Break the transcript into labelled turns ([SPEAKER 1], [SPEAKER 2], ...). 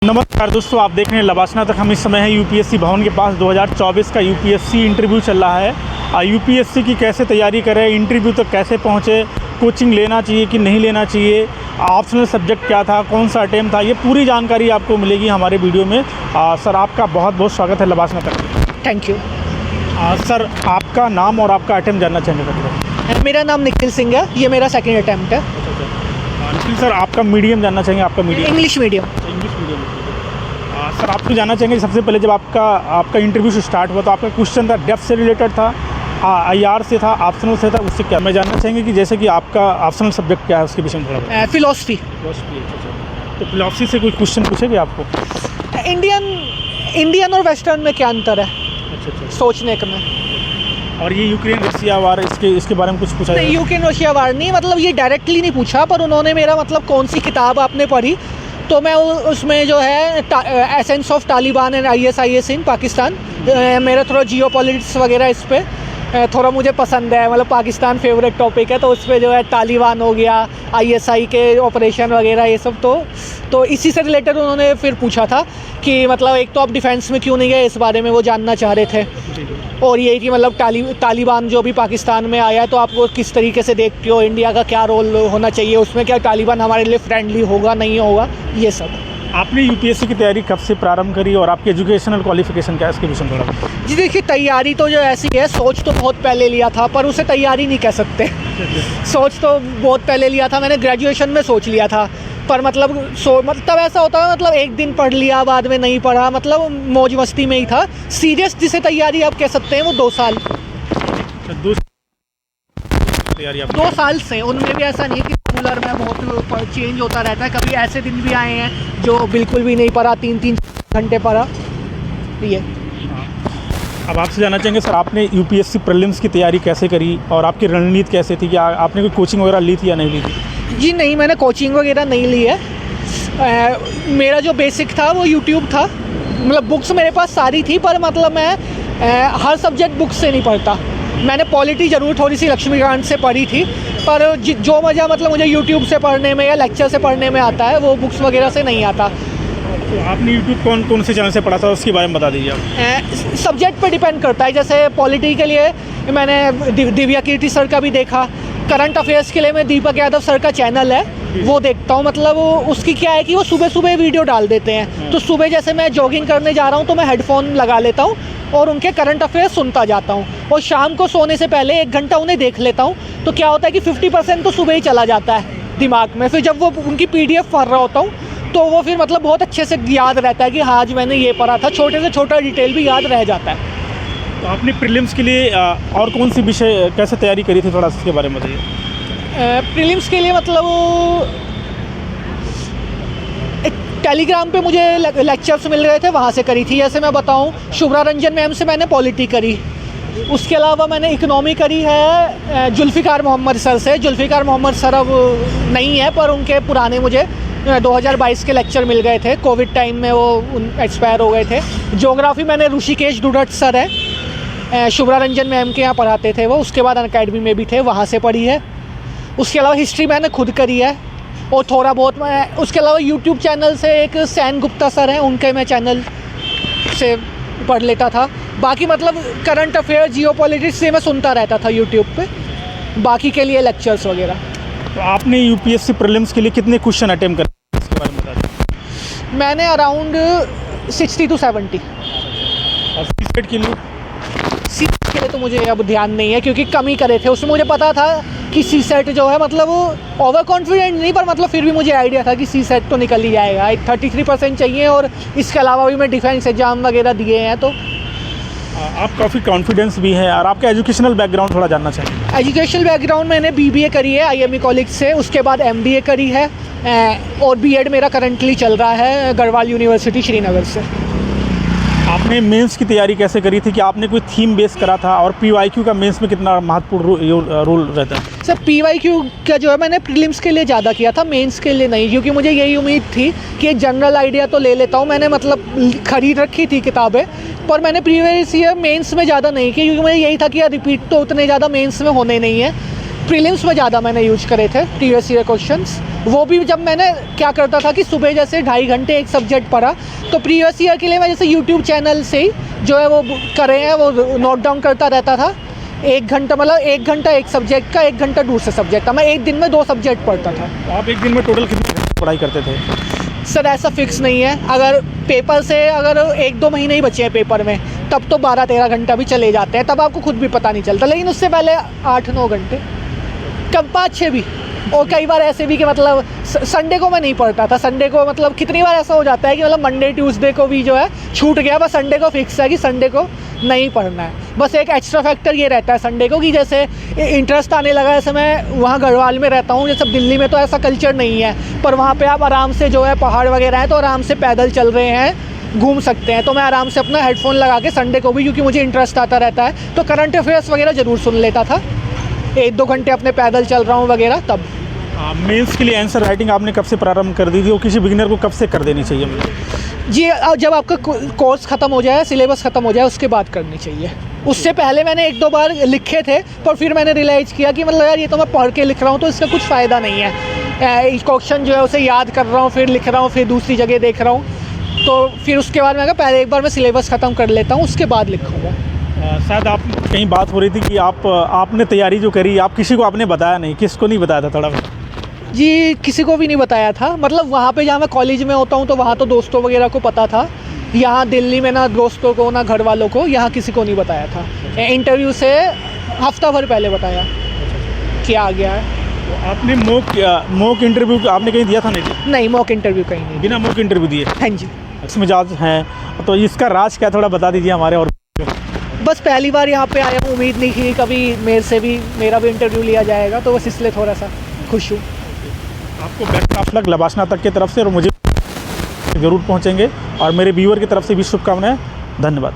[SPEAKER 1] नमस्कार दोस्तों, आप देख रहे हैं लबासना तक। हम इस समय है यूपीएससी भवन के पास। 2024 का यूपीएससी इंटरव्यू चल रहा है। यूपीएससी की कैसे तैयारी करें, इंटरव्यू तक कैसे पहुंचे, कोचिंग लेना चाहिए कि नहीं लेना चाहिए, ऑप्शनल सब्जेक्ट क्या था, कौन सा अटेम्प्ट था, ये पूरी जानकारी आपको मिलेगी हमारे वीडियो में। सर, आपका बहुत बहुत स्वागत है लबासना तक।
[SPEAKER 2] Thank you.
[SPEAKER 1] सर, आपका नाम और आपका अटेम्प्ट जानना चाहेंगे?
[SPEAKER 2] मेरा नाम निखिल सिंह है, ये मेरा सेकंड अटेम्प्ट है।
[SPEAKER 1] निखिल सर, आपका मीडियम जानना चाहेंगे? आपका medium
[SPEAKER 2] English medium.
[SPEAKER 1] English medium. Sir, आपको जानना चाहेंगे सबसे पहले जब आपका इंटरव्यू से स्टार्ट हुआ तो आपका क्वेश्चन था डेप्थ से रिलेटेड था, आईआर से था, ऑप्शनल से था, उससे क्या मैं जानना चाहेंगे कि जैसे कि आपका ऑप्शनल सब्जेक्ट क्या है उसके विषय में थोड़ा
[SPEAKER 2] फिलॉसफी।
[SPEAKER 1] तो फिलॉसफी से कोई क्वेश्चन पूछेंगे आपको?
[SPEAKER 2] इंडियन और वेस्टर्न में क्या अंतर है?
[SPEAKER 1] अच्छा।
[SPEAKER 2] सोचने का में।
[SPEAKER 1] और ये यूक्रेन रशिया वार, इसके बारे में कुछ पूछा
[SPEAKER 2] नहीं, यूक्रेन रशिया वार नहीं, मतलब ये डायरेक्टली नहीं पूछा, पर उन्होंने मेरा मतलब कौन सी किताब आपने पढ़ी, तो मैं उसमें जो है essence of Taliban and ISIS इन पाकिस्तान, मेरा थोड़ा जियो पॉलिटिक्स वगैरह इस पर थोड़ा मुझे पसंद है, मतलब पाकिस्तान फेवरेट टॉपिक है, तो उस पर जो है तालिबान हो गया, ISI के ऑपरेशन वगैरह ये सब, तो इसी से रिलेटेड उन्होंने फिर पूछा था कि मतलब एक तो आप डिफेंस में क्यों नहीं गए, इस बारे में वो जानना चाह रहे थे। और ये कि मतलब तालिबान जो भी पाकिस्तान में आया है तो आप वो किस तरीके से देखते हो, इंडिया का क्या रोल होना चाहिए उसमें, क्या तालिबान हमारे लिए फ्रेंडली होगा नहीं होगा, ये सब।
[SPEAKER 1] आपने यूपीएससी की तैयारी कब से प्रारंभ करी और आपकी एजुकेशनल क्वालिफिकेशन क्या है, इसके विषय में थोड़ा?
[SPEAKER 2] जी देखिए, तैयारी तो जो ऐसी है, सोच तो बहुत पहले लिया था पर उसे तैयारी नहीं कह सकते। सोच तो बहुत पहले लिया था, मैंने ग्रेजुएशन में सोच लिया था, पर मतलब तब ऐसा होता है, मतलब एक दिन पढ़ लिया बाद में नहीं पढ़ा, मतलब मौज मस्ती में ही था। सीरियस जिसे तैयारी आप कह सकते हैं वो 2 साल। 2 साल से, उनमें भी ऐसा नहीं है कि रेगुलर में बहुत चेंज होता रहता है, कभी ऐसे दिन भी आए हैं जो बिल्कुल भी नहीं पढ़ा, 3-3 घंटे पढ़ा। ये
[SPEAKER 1] अब आपसे जानना चाहेंगे सर, आपने यूपीएससी प्रीलिम्स की तैयारी कैसे करी और आपकी रणनीति कैसे थी? कि आपने कोई कोचिंग वगैरह ली थी या नहीं ली थी?
[SPEAKER 2] जी नहीं, मैंने कोचिंग वगैरह नहीं ली है। मेरा जो बेसिक था वो यूट्यूब था, मतलब बुक्स मेरे पास सारी थी, पर मतलब मैं हर सब्जेक्ट बुक्स से नहीं पढ़ता। मैंने पॉलिटी ज़रूर थोड़ी सी लक्ष्मीकांत से पढ़ी थी, पर जो मज़ा मतलब मुझे यूट्यूब से पढ़ने में या लेक्चर से पढ़ने में आता है वो बुक्स वगैरह से नहीं आता।
[SPEAKER 1] तो आपने यूट्यूब कौन से चैनल से पढ़ा था, उसके बारे में बता दीजिए आप।
[SPEAKER 2] सब्जेक्ट पे डिपेंड करता है, जैसे पॉलिटी के लिए मैंने दिव्या कीर्ति सर का भी देखा, करंट अफेयर्स के लिए मैं दीपक यादव सर का चैनल है वो देखता हूँ। मतलब उसकी क्या है कि वो सुबह सुबह वीडियो डाल देते हैं, तो सुबह जैसे मैं जॉगिंग करने जा रहा हूँ तो मैं हेडफोन लगा लेता हूँ और उनके करंट अफेयर्स सुनता जाता हूँ, और शाम को सोने से पहले 1 घंटा उन्हें देख लेता हूँ। तो क्या होता है कि 50% तो सुबह ही चला जाता है दिमाग में, फिर जब वो उनकी PDF पढ़ रहा होता हूँ तो वो फिर मतलब बहुत अच्छे से याद रहता है कि हाँ आज मैंने ये पढ़ा था, छोटे से छोटा डिटेल भी याद रह जाता है।
[SPEAKER 1] तो आपने प्रीलिम्स के लिए और कौन सी विषय कैसे तैयारी करी थी, थोड़ा इसके बारे में बताइए।
[SPEAKER 2] प्रीलिम्स के लिए मतलब टेलीग्राम पे मुझे लेक्चर्स मिल रहे थे, वहाँ से करी थी। जैसे मैं बताऊँ, शुभ्रा रंजन मैम से मैंने पॉलिटी करी, उसके अलावा मैंने इकोनॉमी करी है जुल्फ़िकार मोहम्मद सर से। जुल्फ़िकार मोहम्मद सर अब नहीं है, पर उनके पुराने मुझे 2022 के लेक्चर मिल गए थे, कोविड टाइम में वो एक्सपायर हो गए थे। ज्योग्राफी मैंने ऋषिकेश डुडट सर है, शुभ्रा रंजन मैम के यहाँ पढ़ाते थे वो, उसके बाद अनअकैडमी में भी थे, वहाँ से पढ़ी है। उसके अलावा हिस्ट्री मैंने खुद करी है, और थोड़ा बहुत मैं उसके अलावा यूट्यूब चैनल से एक सैन गुप्ता सर हैं, उनके मैं चैनल से पढ़ लेता था। बाकी मतलब करंट अफेयर, जियो पॉलिटिक्स से मैं सुनता रहता था यूट्यूब पे, बाकी के लिए लेक्चर्स वगैरह।
[SPEAKER 1] तो आपने यूपीएससी प्रीलिम्स के लिए कितने क्वेश्चन अटेम्प्ट करे, इसके बारे में बता दीजिए।
[SPEAKER 2] मैंने अराउंड 60 to 70।
[SPEAKER 1] और सीसेट के लिए?
[SPEAKER 2] सीसेट के लिए तो मुझे अब ध्यान नहीं है, क्योंकि कम ही करे थे। उसमें मुझे पता था कि सीसेट जो है, मतलब ओवर कॉन्फिडेंट नहीं, पर मतलब फिर भी मुझे आइडिया था कि सीसेट तो निकल ही जाएगा। 33% चाहिए, और इसके अलावा भी मैं डिफेंस एग्ज़ाम वगैरह दिए हैं। तो
[SPEAKER 1] आप काफ़ी कॉन्फिडेंस भी हैं, और आपका एजुकेशनल बैकग्राउंड थोड़ा जानना चाहिए।
[SPEAKER 2] एजुकेशनल बैकग्राउंड मैंने BBA करी है IME कॉलेज से, उसके बाद MBA करी है, और B.Ed मेरा करंटली चल रहा है गढ़वाल यूनिवर्सिटी श्रीनगर से।
[SPEAKER 1] आपने मेंस की तैयारी कैसे करी थी? कि आपने कोई थीम बेस करा था, और PYQ का मेंस में कितना महत्वपूर्ण रोल रहता है?
[SPEAKER 2] सर, PYQ का जो है मैंने प्रीलिम्स के लिए ज़्यादा किया था, मेंस के लिए नहीं, क्योंकि मुझे यही उम्मीद थी कि एक जनरल आइडिया तो ले लेता हूँ। मैंने मतलब खरीद रखी थी किताबें, पर मैंने प्रीवियस ईयर मेंस में ज़्यादा नहीं की, क्योंकि मुझे यही था कि यार रिपीट तो उतने ज़्यादा मेंस में होने नहीं है। प्रीलिम्स में ज़्यादा मैंने यूज करे थे प्रीवियस ईयर क्वेश्चंस। वो भी जब मैंने क्या करता था कि सुबह जैसे 2.5 घंटे एक सब्जेक्ट पढ़ा, तो प्रीवियस ईयर के लिए मैं जैसे यूट्यूब चैनल से ही जो है वो करे हैं वो नोट डाउन करता रहता था। 1 घंटा मतलब 1 घंटा एक सब्जेक्ट का, 1 घंटा दूसरे सब्जेक्ट का। मैं एक दिन में 2 सब्जेक्ट पढ़ता था।
[SPEAKER 1] आप एक दिन में टोटल कितनी घंटे पढ़ाई करते थे?
[SPEAKER 2] सर ऐसा फिक्स नहीं है, अगर पेपर से अगर 1-2 महीने ही बचे हैं पेपर में, तब तो 12-13 घंटा भी चले जाते हैं, तब आपको खुद भी पता नहीं चलता। लेकिन उससे पहले 8-9 घंटे, कब 5-6 भी। और कई बार ऐसे भी कि मतलब संडे को मैं नहीं पढ़ता था। संडे को मतलब कितनी बार ऐसा हो जाता है कि मतलब मंडे ट्यूसडे को भी जो है छूट गया, बस संडे को फिक्स है कि संडे को नहीं पढ़ना है। बस एक एक्स्ट्रा फैक्टर ये रहता है संडे को कि जैसे इंटरेस्ट आने लगा, जैसे मैं वहाँ गढ़वाल में रहता हूँ, जैसे दिल्ली में तो ऐसा कल्चर नहीं है, पर वहाँ पे आप आराम से जो है पहाड़ वगैरह है तो आराम से पैदल चल रहे हैं, घूम सकते हैं। तो मैं आराम से अपना हेडफोन लगा के संडे को भी, क्योंकि मुझे इंटरेस्ट आता रहता है, तो करंट अफेयर्स वगैरह ज़रूर सुन लेता था। 1-2 घंटे अपने पैदल चल रहा हूँ वगैरह तब।
[SPEAKER 1] मेंस के लिए आंसर राइटिंग आपने कब से प्रारंभ कर दी थी और किसी बिगिनर को कब से कर देनी चाहिए?
[SPEAKER 2] जी जब आपका कोर्स ख़त्म हो जाए, सिलेबस ख़त्म हो जाए, उसके बाद करनी चाहिए। उससे पहले मैंने 1-2 बार लिखे थे, पर फिर मैंने रियलाइज़ किया कि मतलब यार ये तो मैं पढ़ के लिख रहा हूँ तो इसका कुछ फ़ायदा नहीं है। क्वेश्चन जो है उसे याद कर रहा हूँ, फिर लिख रहा हूँ, फिर दूसरी जगह देख रहा हूँ, तो फिर उसके बाद मैं कहा पहले एक बार मैं सिलेबस ख़त्म कर लेता हूँ, उसके बाद लिखूँगा।
[SPEAKER 1] शायद आप कहीं बात हो रही थी कि आपने तैयारी जो करी, आप किसी को आपने बताया नहीं, किसको नहीं बताया था? थोड़ा
[SPEAKER 2] जी किसी को भी नहीं बताया था। मतलब वहाँ पे जहाँ मैं कॉलेज में होता हूँ तो वहाँ तो दोस्तों वगैरह को पता था। यहाँ दिल्ली में ना दोस्तों को ना घर वालों को, यहाँ किसी को नहीं बताया था। इंटरव्यू से हफ्ता भर पहले बताया कि आ गया है।
[SPEAKER 1] तो आपने मॉक इंटरव्यू आपने कहीं दिया था?
[SPEAKER 2] नहीं, मॉक इंटरव्यू कहीं नहीं।
[SPEAKER 1] बिना मॉक इंटरव्यू दिए?
[SPEAKER 2] हाँ जी।
[SPEAKER 1] इसमें मिजाज हैं, तो इसका राज क्या, थोड़ा बता दीजिए हमारे। और
[SPEAKER 2] बस पहली बार यहाँ पे आया हूँ, उम्मीद नहीं की कभी मेरा भी इंटरव्यू लिया जाएगा, तो बस इसलिए थोड़ा सा खुश हूँ।
[SPEAKER 1] आपको बेस्ट ऑफ लक लबासना तक की तरफ से, और मुझे ज़रूर पहुँचेंगे, और मेरे व्यूअर की तरफ से भी शुभकामनाएं। धन्यवाद।